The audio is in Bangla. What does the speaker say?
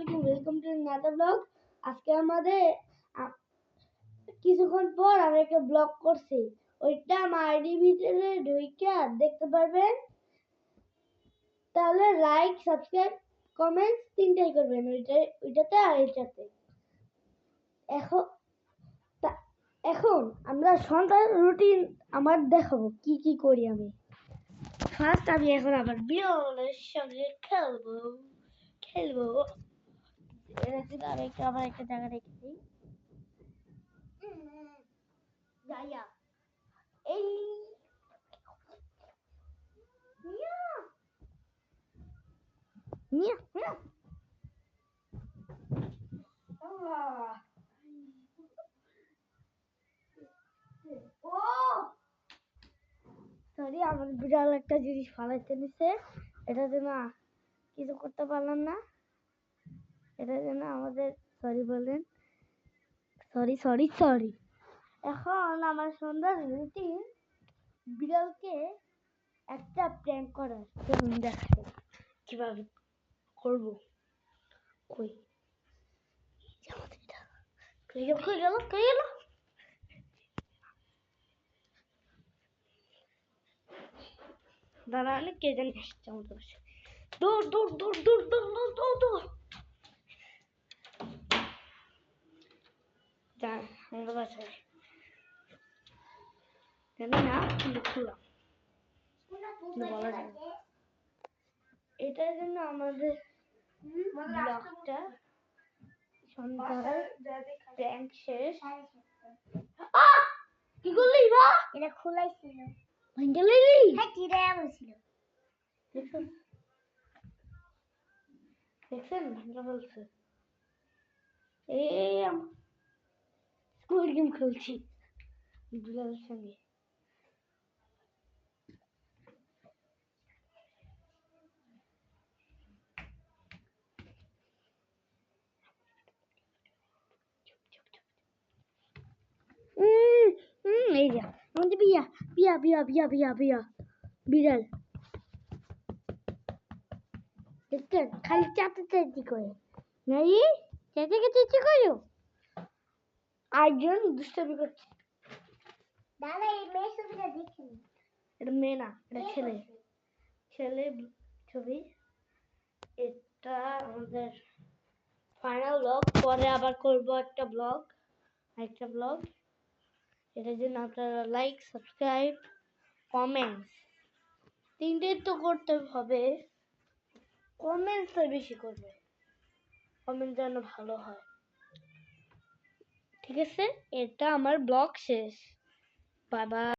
আলাইকুম, ওয়েলকাম টু another ব্লগ। আজকে আমাদের কিছুক্ষণ পর আমি একটা ব্লগ করছি, ওইটা আমার আইডি ভিতরে ঢুইকা দেখতে পারবেন। তাহলে লাইক, সাবস্ক্রাইব, কমেন্টস তিনটাই করবেন, ওইটাতে আর এইটাতে। এখন আমরা সন্ধ্যার রুটিন আমার দেখাবো কি কি করি আমি। ফার্স্ট আমি এখন আবার বিড়ালের সঙ্গে খেলবো। আমি আবার একটা জায়গা রেখেছি। এই সরি, আমার বিড়াল একটা জিনিস ফালাইতে নিছে, এটা যেন কিছু করতে পারলাম না, এটা যেন আমাদের সরি বলেন। সরি। এখন আমার সন্ধ্যার রুটিন বিড়ালকে একটা প্র্যাঙ্ক করার, দেখাই কিভাবে করবো। কই গেল দাঁড়ালে কে জানি আসছে আমাদের পাশে। দৌড় যা আমাদের বাসায় জানি না, কিন্তু খুললাম বলা যায়। এটার জন্য আমাদের ব্লগটা সন্ধ্যার প্র্যাঙ্ক শেষ। কি করলি বা? এটা খোলাই ছিল, ভাঙে লইলি? হ্যাঁ, চিড়াইয়া বলছিল। দেখছেন ভাঙা বলছে। এই স্কুল গেম খেলছি বিড়ালের সঙ্গে। এই যা আমাদের বিয়া বিড়াল দেখছেন, খালি চাচি করে নাই, চেঁচি করো। আরেকজন দুষ্টামি করছে। দাদা, এই মেয়ে ছবিটা দেখেন। এটা মেয়ে না, এটা ছেলে ছবি। এটা আমাদের ফাইনাল ব্লগ, পরে আবার করবো একটা ব্লগ। এটার জন্য আপনারা লাইক, সাবস্ক্রাইব, কমেন্টস তিনটে তো করতে হবে। কমেন্টসটা বেশি করবে, কমেন্ট যেন ভালো হয়। ঠিক আছে, এটা আমার ব্লগ শেষ। Bye bye.